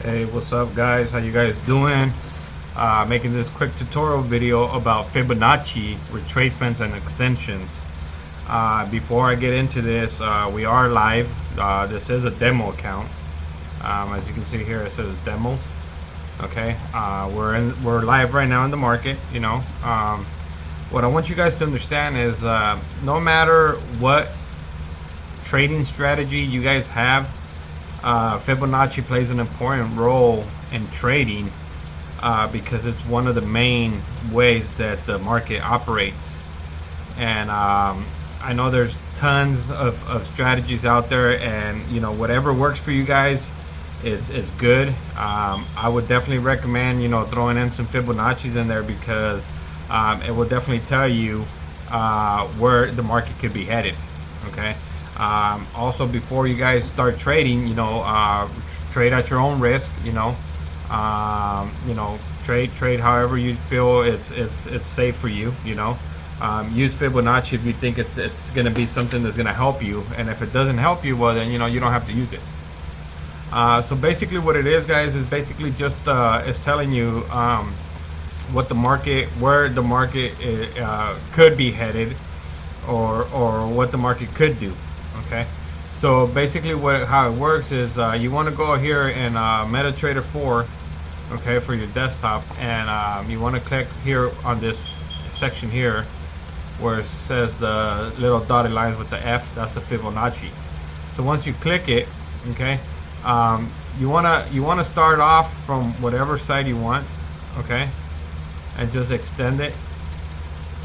Hey, what's up guys? How you guys doing? Making this quick tutorial video about Fibonacci retracements and extensions. Before I get into this, we are live. This is a demo account. As you can see here, it says demo. Okay, we're live right now in the market. What I want you guys to understand is no matter what trading strategy you guys have, Fibonacci plays an important role in trading because it's one of the main ways that the market operates. And I know there's tons of strategies out there, and whatever works for you guys is good. I would definitely recommend throwing in some Fibonacci's in there because it will definitely tell you where the market could be headed. Okay. Also, before you guys start trading, trade at your own risk. Trade however you feel it's safe for you. Use Fibonacci if you think it's going to be something that's going to help you, and if it doesn't help you, well then you don't have to use it. So basically, what it is, guys, is basically just is telling you where the market could be headed, or what the market could do. Okay, so basically how it works is you want to go here in MetaTrader 4, okay, for your desktop, and you want to click here on this section here where it says the little dotted lines with the F. That's the Fibonacci. So once you click it, okay, you want to start off from whatever side you want, okay, and just extend it.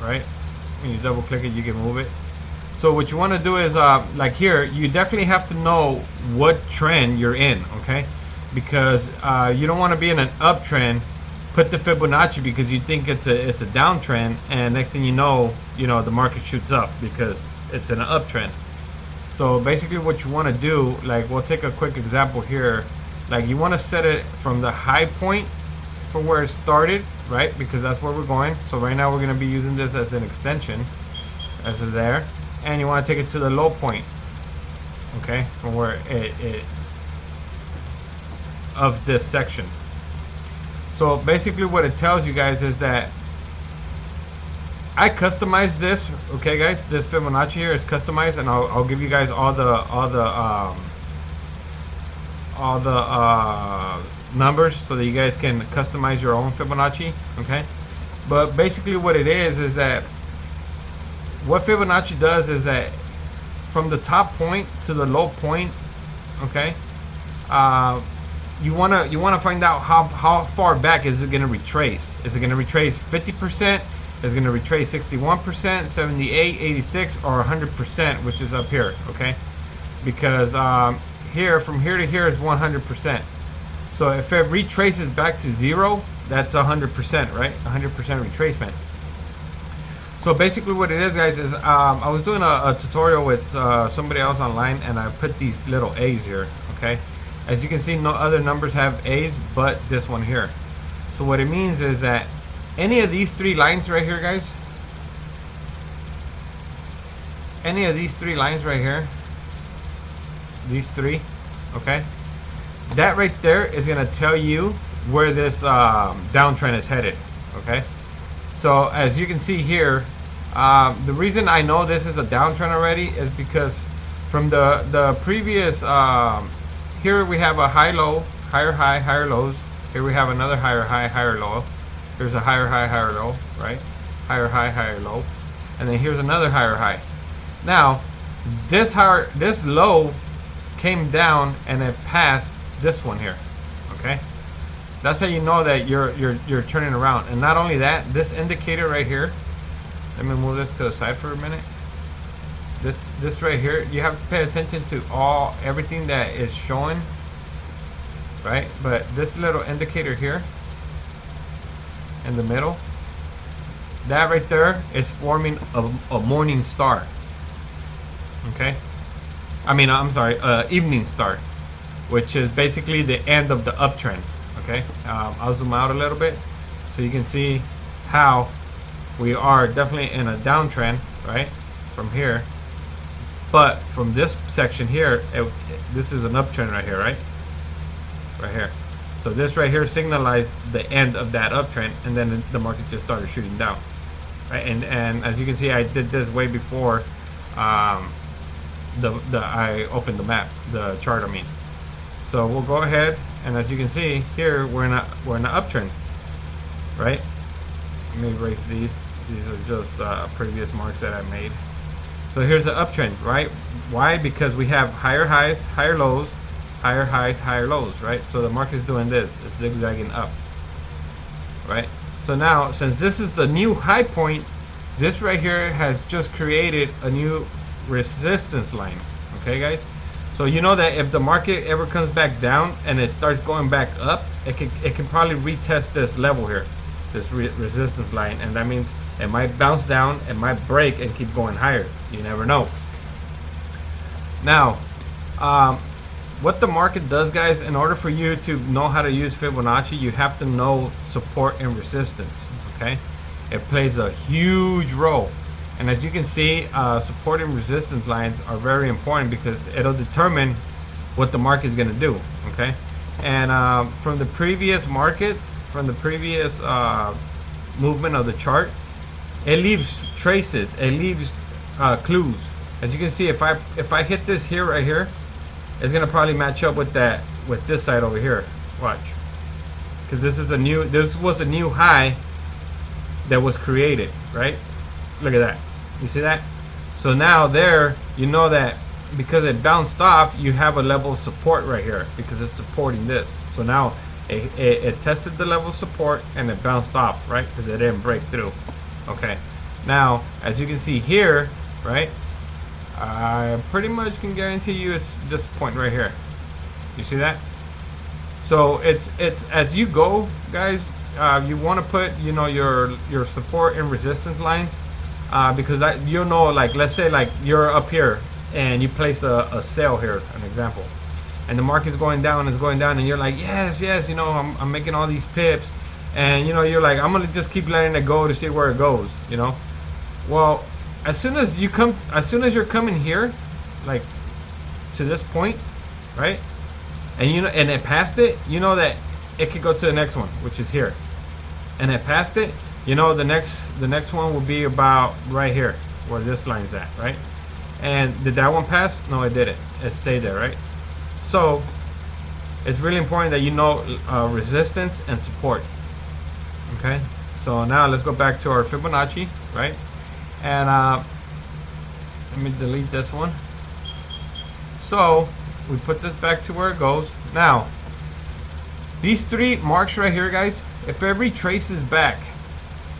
Right, when you double click it, you can move it. So what you want to do is like here, you definitely have to know what trend you're in, okay, because you don't want to be in an uptrend, put the Fibonacci because you think it's a downtrend, and next thing you know the market shoots up because it's in an uptrend. So basically what you want to do, like we'll take a quick example here, like you want to set it from the high point from where it started, right, because that's where we're going. So right now we're going to be using this as an extension, as is there, and you want to take it to the low point, okay, from where it of this section. So basically what it tells you guys is that I customized this, okay guys, this Fibonacci here is customized, and I'll give you guys all the numbers so that you guys can customize your own Fibonacci, okay. But basically what it is that what Fibonacci does is that from the top point to the low point, okay, you wanna find out how far back is it gonna retrace. Is it gonna retrace 50%? Is it gonna retrace 61%, 78, 86, or 100%, which is up here, okay? Because here, from here to here is 100%. So if it retraces back to zero, that's 100%, right? 100% retracement. So basically what it is, guys, is I was doing a tutorial with somebody else online, and I put these little A's here, okay? As you can see, no other numbers have A's but this one here. So what it means is that any of these three lines right here, guys, any of these three lines right here, these three, okay, that right there is going to tell you where this downtrend is headed, okay. So as you can see here, the reason I know this is a downtrend already is because from the previous, here we have a high low, higher high, higher lows. Here we have another higher high, higher low. Here's a higher high, higher low, right? Higher high, higher low. And then here's another higher high. Now, this low came down and it passed this one here, okay? That's how you know that you're turning around. And not only that, this indicator right here, let me move this to the side for a minute. This right here, you have to pay attention to everything that is showing, right? But this little indicator here in the middle, that right there is forming a morning star, okay? I'm sorry, evening star, which is basically the end of the uptrend. Okay, I'll zoom out a little bit so you can see how we are definitely in a downtrend, right, from here. But from this section here, this is an uptrend right here, right here. So this right here signalized the end of that uptrend, and then the market just started shooting down. Right? And as you can see, I did this way before I opened the map, the chart. I mean, so we'll go ahead, and as you can see here, we're in an uptrend, right? Let me erase these. These are just previous marks that I made. So here's the uptrend, right? Why? Because we have higher highs, higher lows, higher highs, higher lows, right? So the market's doing this. It's zigzagging up, right? So now, since this is the new high point, this right here has just created a new resistance line. Okay, guys? So you know that if the market ever comes back down and it starts going back up, it can probably retest this level here, this resistance line, and that means it might bounce down, it might break and keep going higher. You never know. Now, what the market does, guys, in order for you to know how to use Fibonacci, you have to know support and resistance. Okay, it plays a huge role, and as you can see, support and resistance lines are very important because it'll determine what the market is going to do. Okay, and from the previous markets, from the previous movement of the chart, it leaves traces, it leaves clues. As you can see, if I hit this here, right here, it's gonna probably match up with this side over here. Watch, because this was a new high that was created, right? Look at that. You see that? So now there, you know that because it bounced off, you have a level of support right here because it's supporting this. So now it tested the level of support and it bounced off, right? Because it didn't break through. Okay. Now, as you can see here, right? I pretty much can guarantee you it's this point right here. You see that? So it's as you go, guys. You want to put, you know, your support and resistance lines, because that, you know, like let's say like you're up here and you place a sell here, an example, and the market's going down, and you're like, yes, you know, I'm making all these pips, and you know, you're like, I'm gonna just keep letting it go to see where it goes, you know. Well, as soon as you're coming here, like to this point, right, and you know, and it passed it, you know that it could go to the next one, which is here, and it passed it, you know, the next one will be about right here where this line's at, right? And did that one pass? No, it didn't. It stayed there, right? So it's really important that you know resistance and support. Okay, so now let's go back to our Fibonacci, right? And let me delete this one. So we put this back to where it goes. Now, these three marks right here, guys, if it retraces back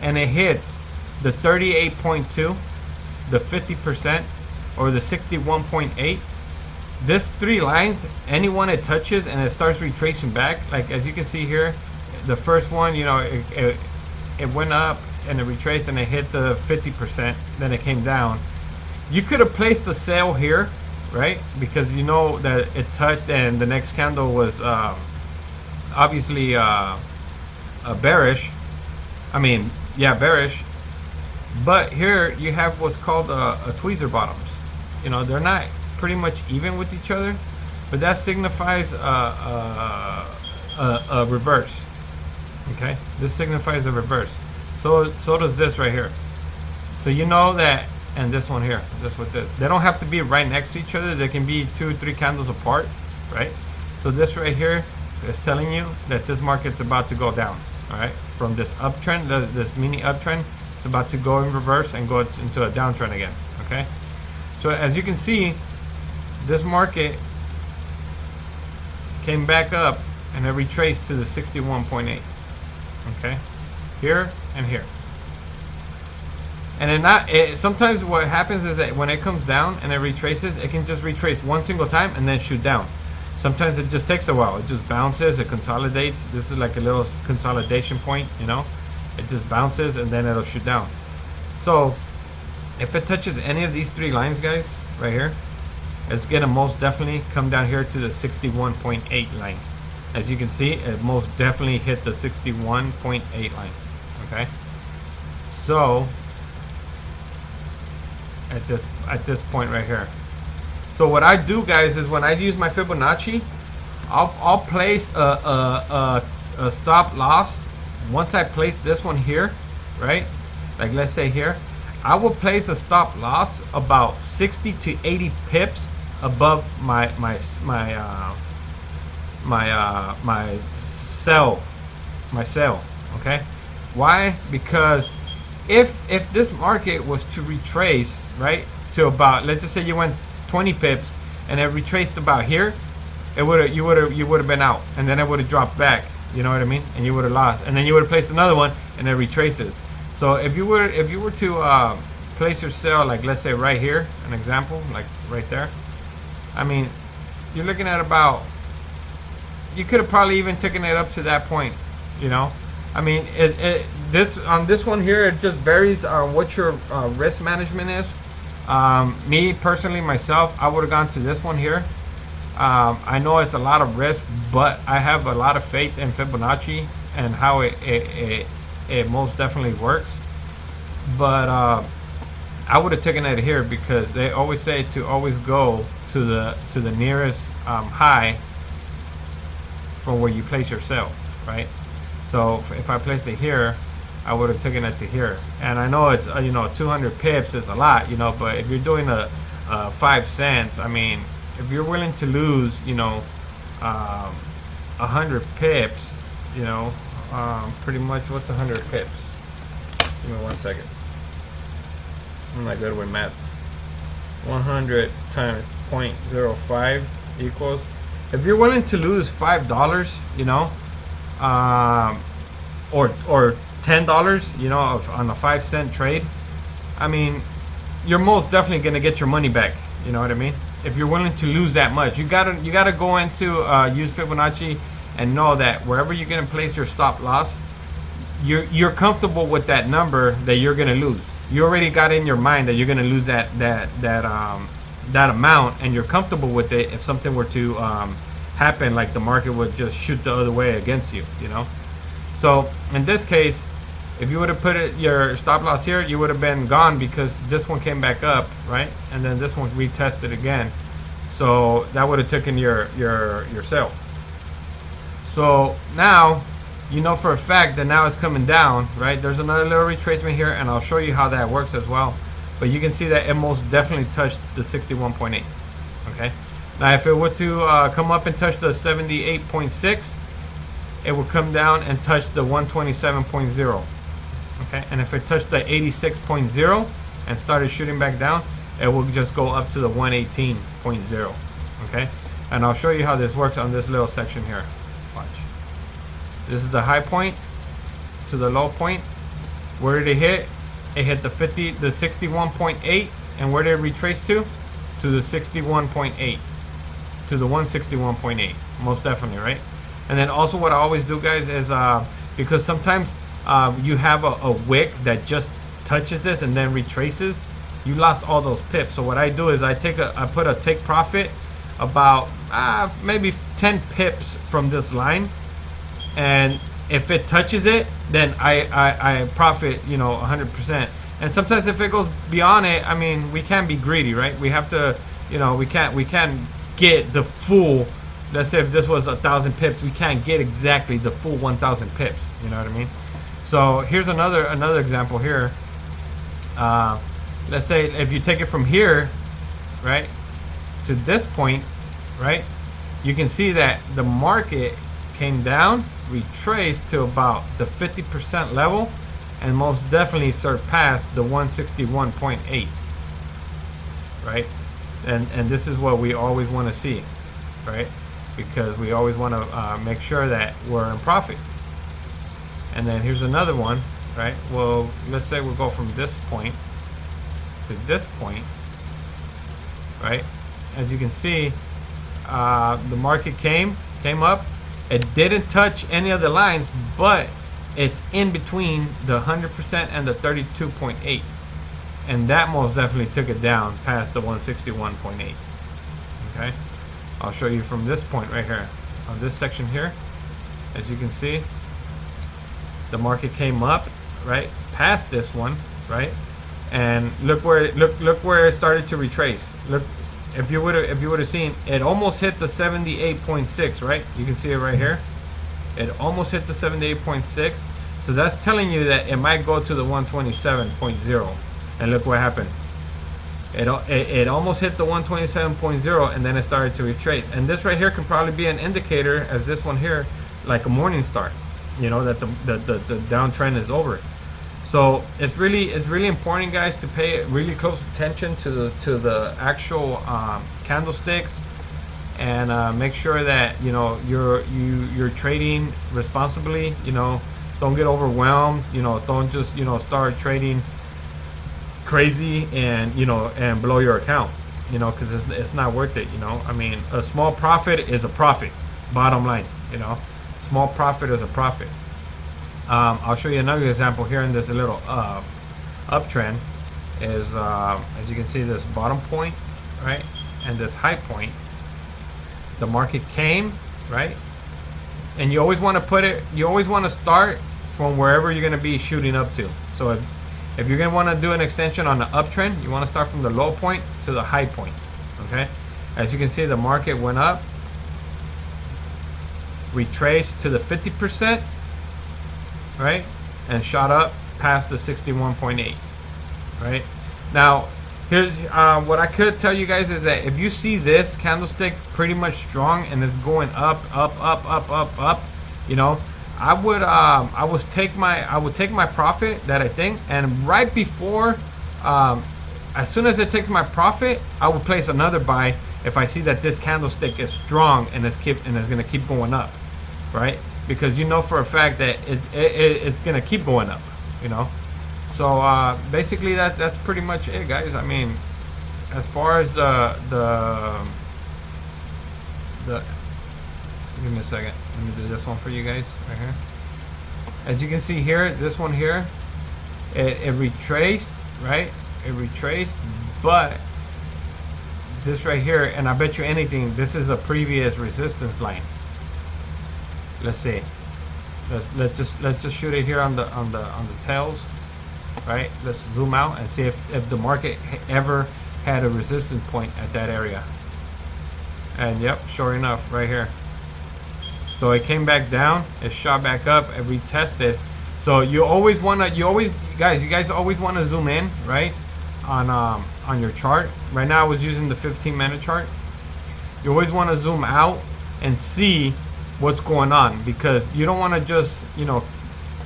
and it hits the 38.2, the 50%, or the 61.8, this three lines, anyone it touches and it starts retracing back, like as you can see here, the first one, you know, it went up and it retraced and it hit the 50%, then it came down. You could have placed a sell here, right? Because you know that it touched and the next candle was obviously bearish. I mean, yeah, bearish. But here you have what's called a tweezer bottoms. You know, they're not pretty much even with each other, but that signifies a reverse. Okay, this signifies a reverse. So does this right here. So you know that, and this one here, this with this, they don't have to be right next to each other. They can be 2 or 3 candles apart, right? So this right here is telling you that this market's about to go down. All right, from this uptrend, this mini uptrend, it's about to go in reverse and go into a downtrend again. Okay, so as you can see, this market came back up and it retraced to the 61.8. Okay, here and here. And sometimes what happens is that when it comes down and it retraces, it can just retrace one single time and then shoot down. Sometimes it just takes a while. It just bounces, it consolidates. This is like a little consolidation point, you know. It just bounces and then it'll shoot down. So if it touches any of these 3 lines, guys, right here, it's gonna most definitely come down here to the 61.8 line. As you can see, it most definitely hit the 61.8 line. Okay, so at this point right here. So what I do, guys, is when I use my Fibonacci, I'll place a stop loss. Once I place this one here, right? Like let's say here, I will place a stop loss about 60 to 80 pips above my sell, okay. Why? Because if this market was to retrace, right, to about, let's just say you went 20 pips and it retraced about here, it would you would have been out, and then it would have dropped back, you know what I mean, and you would have lost, and then you would have placed another one and it retraces. So if you were to place your sell, like let's say right here, an example, like right there, I mean, you're looking at about, you could have probably even taken it up to that point, you know. I mean, this on this one here, it just varies on what your risk management is. Me personally, myself, I would have gone to this one here. I know it's a lot of risk, but I have a lot of faith in Fibonacci and how it most definitely works. But I would have taken it here because they always say to always go to the nearest high from where you place your sell, right? So if I placed it here, I would have taken it to here. And I know it's 200 pips is a lot, but if you're doing a 5 cents, I mean, if you're willing to lose 100 pips, pretty much, what's 100 pips? Give me 1 second. I'm not good with math. 100 times 0.05 equals, if you're willing to lose $5, or $10, on a 5 cent trade, I mean, you're most definitely gonna get your money back. You know what I mean? If you're willing to lose that much, you gotta go into use Fibonacci and know that wherever you're gonna place your stop loss, you're comfortable with that number that you're gonna lose. You already got in your mind that you're gonna lose that amount, and you're comfortable with it. If something were to happen, like the market would just shoot the other way against you, So in this case, if you would have put your stop loss here, you would have been gone because this one came back up, right? And then this one retested again, so that would have taken your sell. So now you know for a fact that now it's coming down, right? There's another little retracement here, and I'll show you how that works as well. But you can see that it most definitely touched the 61.8. Okay. Now, if it were to come up and touch the 78.6, it will come down and touch the 127.0. Okay. And if it touched the 86.0 and started shooting back down, it will just go up to the 118.0. Okay. And I'll show you how this works on this little section here. Watch. This is the high point to the low point. Where did it hit? It hit the 61.8, and where did it retrace to? To the 61.8, to the 161.8, most definitely, right? And then also what I always do, guys, is because sometimes you have a wick that just touches this and then retraces, you lost all those pips. So what I do is I put a take profit about maybe 10 pips from this line, and if it touches it, then I profit 100%. And sometimes if it goes beyond it, I mean, we can't be greedy, right? We have to, we can't get the full. Let's say if this was 1,000 pips, we can't get exactly the full 1,000 pips. You know what I mean? So here's another example here. Let's say if you take it from here, right, to this point, right, you can see that the market came down, retraced to about the 50% level, and most definitely surpassed the 161.8, right? And this is what we always want to see, right? Because we always want to make sure that we're in profit. And then here's another one, right? Well, let's say we'll go from this point to this point, right? As you can see, the market came up. It didn't touch any of the lines, but it's in between the 100% and the 32.8, and that most definitely took it down past the 161.8. Okay, I'll show you from this point right here on this section here. As you can see, the market came up right past this one, right, and look where it started to retrace. Look, if you would have seen, it almost hit the 78.6, right? You can see it right here. It almost hit the 78.6. So that's telling you that it might go to the 127.0. And look what happened. It almost hit the 127.0, and then it started to retrace. And this right here can probably be an indicator, as this one here, like a morning star, you know, that the downtrend is over. So it's really important, guys, to pay really close attention to the actual candlesticks, and make sure that, you know, you're trading responsibly. You know, don't get overwhelmed. You know, don't just, you know, start trading crazy and, you know, and blow your account, you know, because it's not worth it. You know, I mean, a small profit is a profit, bottom line. You know, small profit is a profit. I'll show you another example here in this little uptrend. Is as you can see, this bottom point, right, and this high point, the market came, right, and you always want to put it, you always want to start from wherever you're going to be shooting up to. So if you're going to want to do an extension on the uptrend, you want to start from the low point to the high point. Okay, as you can see, the market went up, retraced to the 50%, right, and shot up past the 61.8. right. Now here's what I could tell you guys is that if you see this candlestick pretty much strong and it's going up, you know, I would take my profit that I think, and right before, as soon as it takes my profit, I will place another buy if I see that this candlestick is strong and it's going to keep going up, right? Because you know for a fact that it's going to keep going up, you know. So basically that's pretty much it, guys. I mean, as far as the give me a second. Let me do this one for you guys right here. As you can see here, this one here, it retraced, right? It retraced, but this right here, and I bet you anything, this is a previous resistance line. Let's see. Let's just shoot it here on the tails, right? Let's zoom out and see if the market ever had a resistance point at that area. And yep, sure enough, right here. So it came back down, it shot back up, it retested. So you always wanna, you guys always wanna zoom in, right, on your chart. Right now I was using the 15-minute chart. You always wanna zoom out and see what's going on, because you don't wanna just, you know,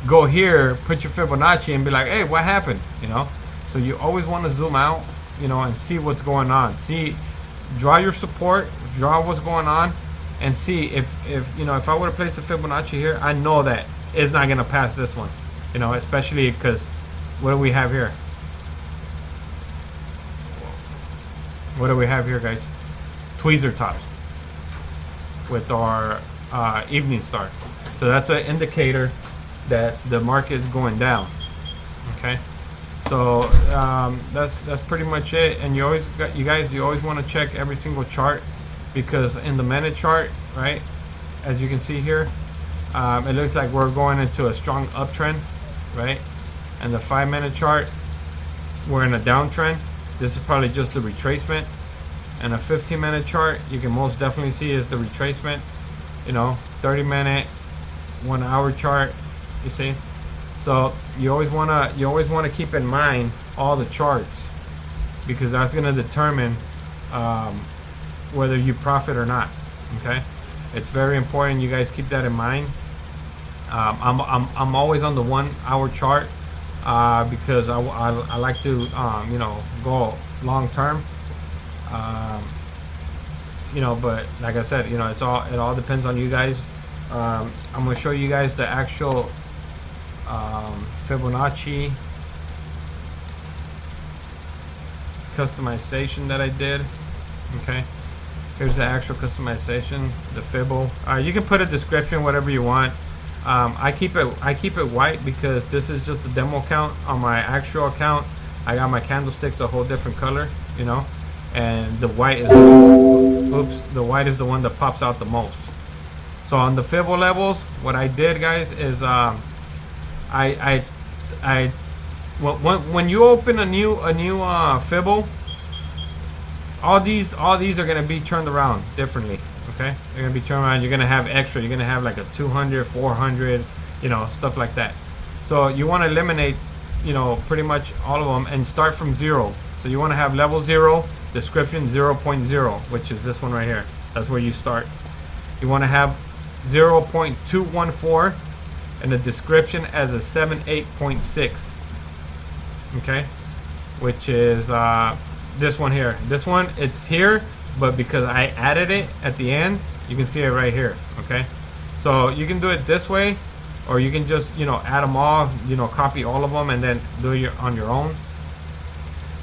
go here, put your Fibonacci and be like, hey, what happened, you know? So you always wanna zoom out, you know, and see what's going on. See, draw your support, draw what's going on, and see if you know, if I would have placed the Fibonacci here, I know that it's not gonna pass this one, you know, especially because what do we have here? What do we have here, guys? Tweezer tops with our evening star. So that's an indicator that the market is going down. Okay, so that's pretty much it. And you always want to check every single chart, because in the minute chart, right, as you can see here, it looks like we're going into a strong uptrend, right? And the 5-minute chart, we're in a downtrend. This is probably just the retracement. And a 15-minute chart, you can most definitely see is the retracement. You know, 30-minute, 1 hour chart, you see. So you always wanna keep in mind all the charts, because that's gonna determine whether you profit or not. Okay, it's very important you guys keep that in mind. I'm always on the 1 hour chart because I like to you know, go long term. You know, but like I said, you know, it all depends on you guys. I'm gonna show you guys the actual Fibonacci customization that I did. Okay, here's the actual customization, the Fibbo. You can put a description, whatever you want. I keep it white because this is just a demo account. On my actual account, I got my candlesticks a whole different color, you know, and the white is the white is the one that pops out the most. So on the Fibbo levels, what I did, guys, is when you open a new Fibbo, All these are going to be turned around differently. Okay, they're going to be turned around. You're going to have extra. You're going to have like a 200, 400, you know, stuff like that. So you want to eliminate, you know, pretty much all of them and start from 0. So you want to have level 0, description 0.0, which is this one right here. That's where you start. You want to have 0.214 and the description as a 78.6. Okay, which is this one here. This one, it's here, but because I added it at the end, you can see it right here. Okay, so you can do it this way, or you can just, you know, add them all, you know, copy all of them and then do it on your own.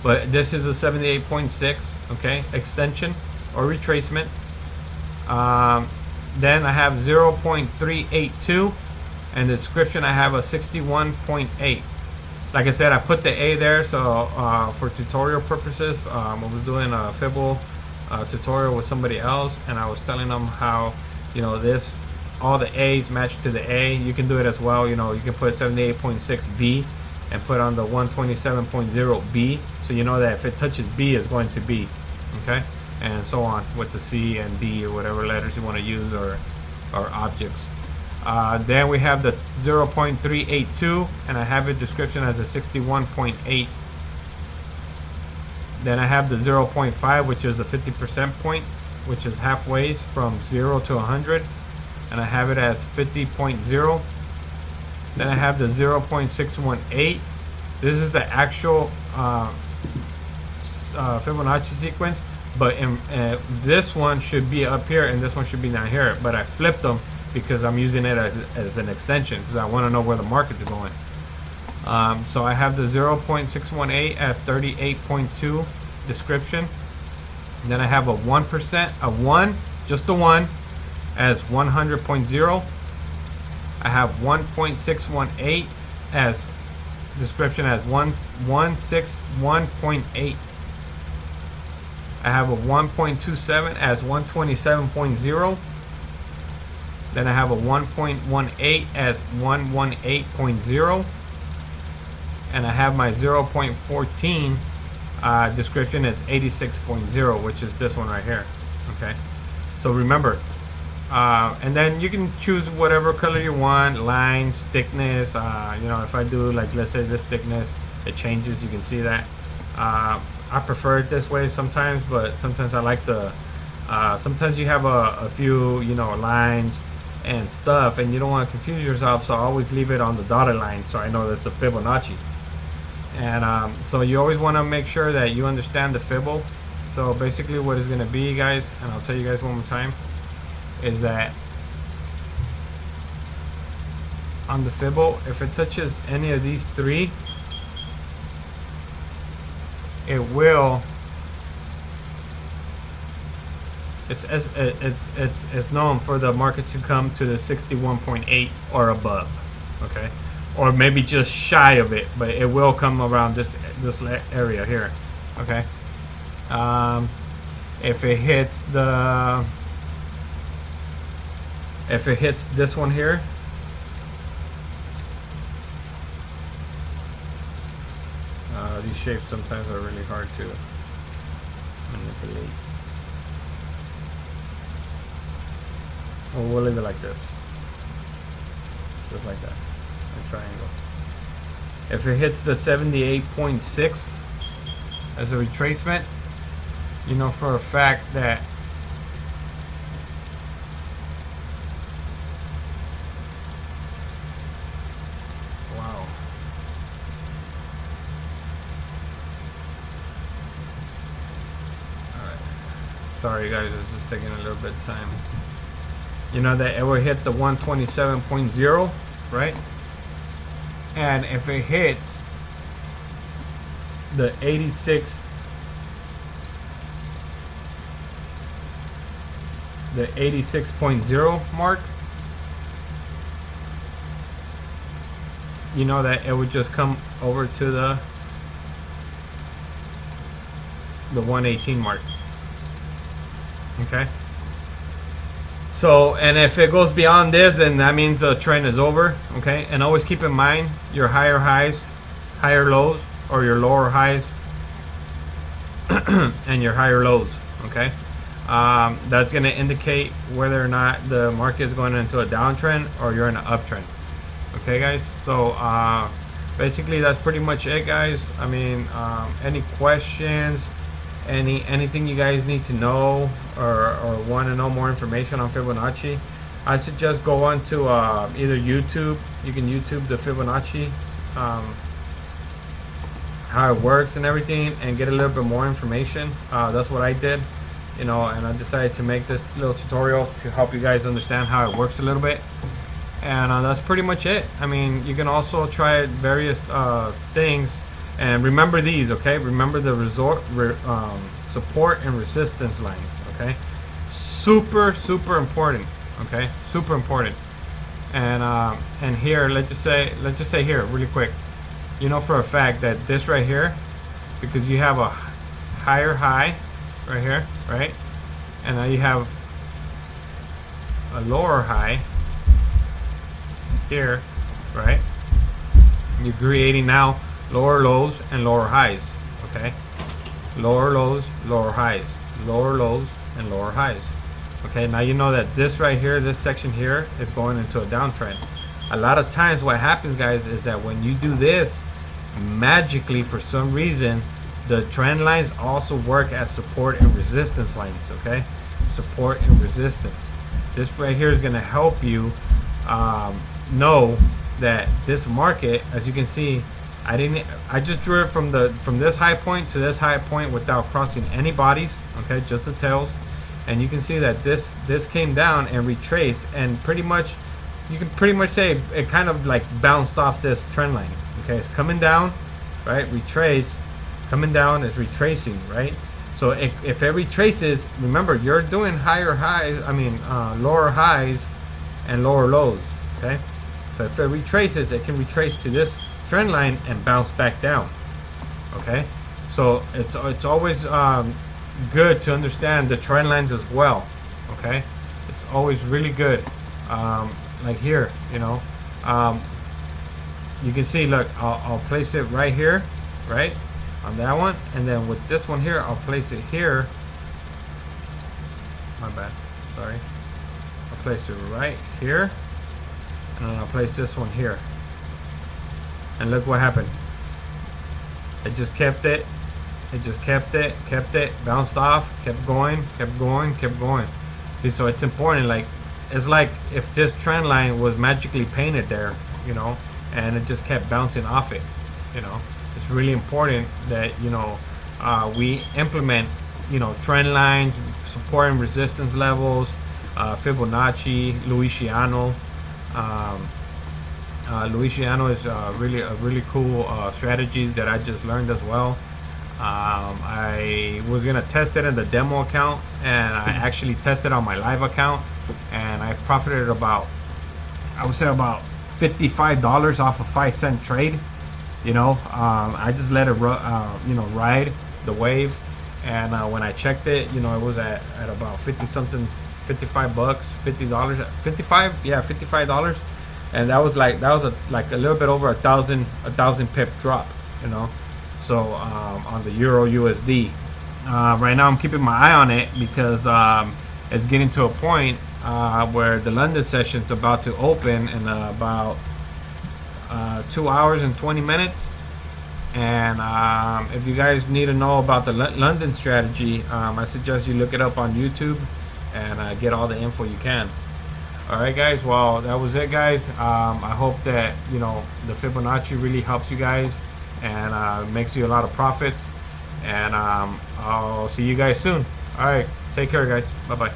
But this is a 78.6, okay, extension or retracement. Then I have 0.382 and the description I have a 61.8. Like I said, I put the A there so for tutorial purposes. I was doing a Fibble tutorial with somebody else, and I was telling them how, you know, this, all the A's match to the A. You can do it as well. You know, you can put 78.6 B and put on the 127.0 B, so you know that if it touches B, it's going to B. Okay, and so on with the C and D or whatever letters you want to use, or objects. Then we have the 0.382, and I have a description as a 61.8. Then I have the 0.5, which is a 50% point, which is halfway from 0 to 100, and I have it as 50.0. Then I have the 0.618. This is the actual Fibonacci sequence, but this one should be up here and this one should be down here, but I flipped them because I'm using it as an extension because I want to know where the market's going. So I have the 0.618 as 38.2 description. And then I have a 1%, a 1, just a 1, as 100.0. I have 1.618 as description as 161.8. I have a 1.27 as 127.0. Then I have a 1.18 as 118.0. And I have my 0.14 description as 86.0, which is this one right here. Okay, so remember, and then you can choose whatever color you want, lines, thickness. You know, if I do, like, let's say this thickness, it changes. You can see that. I prefer it this way sometimes, but sometimes I like the sometimes you have a few, you know, lines and stuff, and you don't want to confuse yourself, so I always leave it on the dotted line so I know that's a Fibonacci. And so you always want to make sure that you understand the Fibble. So basically what it's going to be, guys, and I'll tell you guys one more time, is that on the Fibble, if it touches any of these three, it will, it's known for the market to come to the 61.8 or above. Okay, or maybe just shy of it, but it will come around this area here. Okay, if it hits this one here, these shapes sometimes are really hard to manipulate. Well, we'll leave it like this, just like that. Triangle. If it hits the 78.6 as a retracement, you know for a fact that wow. Alright. Sorry guys, it's just taking a little bit of time. You know that it will hit the 127.0, right? And if it hits the 86.0 mark, you know that it would just come over to the 118 mark. Okay, so, and if it goes beyond this, then that means the trend is over. Okay, and always keep in mind your higher highs, higher lows, or your lower highs, and your higher lows. Okay, that's going to indicate whether or not the market is going into a downtrend or you're in an uptrend. Okay, guys. So basically, that's pretty much it, guys. I mean, any questions? Anything you guys need to know or want to know more information on Fibonacci, I suggest go on to either YouTube. You can YouTube the Fibonacci, how it works and everything, and get a little bit more information. That's what I did, you know, and I decided to make this little tutorial to help you guys understand how it works a little bit. And that's pretty much it. I mean, you can also try various things, and remember these, okay? Remember the support and resistance lines, okay? Super important, okay? Super important. And here, let's just say here really quick, you know for a fact that this right here, because you have a higher high right here, right? And now you have a lower high here, right? You're creating now lower lows and lower highs, okay? Lower lows, lower highs, lower lows and lower highs. Okay, now you know that this right here, this section here, is going into a downtrend. A lot of times what happens, guys, is that when you do this, magically for some reason the trend lines also work as support and resistance lines, okay? Support and resistance. This right here is going to help you know that this market, as you can see, I just drew it from this high point to this high point without crossing any bodies, okay, just the tails. And you can see that this came down and retraced, and pretty much you can pretty much say it kind of like bounced off this trend line. Okay, it's coming down, right? Retrace, coming down is retracing, right? So if it retraces, remember you're doing higher highs, lower highs and lower lows, okay? So if it retraces, it can retrace to this trend line and bounce back down, okay? So it's always good to understand the trend lines as well, okay? It's always really good. Like here, you know, you can see, look, I'll place it right here, right, on that one, and then with this one here, I'll place it here. My bad, sorry. I'll place it right here, and then I'll place this one here. And look what happened. It just kept it. It just kept it, bounced off, kept going. See, so it's important. Like, it's like if this trend line was magically painted there, you know, and it just kept bouncing off it, you know. It's really important that, you know, we implement, you know, trend lines, support and resistance levels, Fibonacci, Luciano. Luciano is really a really cool strategy that I just learned as well. I was gonna test it in the demo account, and I actually tested on my live account, and I profited about, I would say about $55 off a 5-cent trade. You know, I just let it you know, ride the wave, and when I checked it, you know, it was at about 50 something, 55 bucks, $50, 55, yeah, $55, and that was like a little bit over a thousand pip drop, you know. So on the Euro USD, right now I'm keeping my eye on it because it's getting to a point where the London session is about to open in about 2 hours and 20 minutes. And if you guys need to know about the London strategy, I suggest you look it up on YouTube and get all the info you can. Alright guys, well, that was it, guys. I hope that, you know, the Fibonacci really helps you guys and makes you a lot of profits. And I'll see you guys soon. Alright, take care, guys. Bye bye.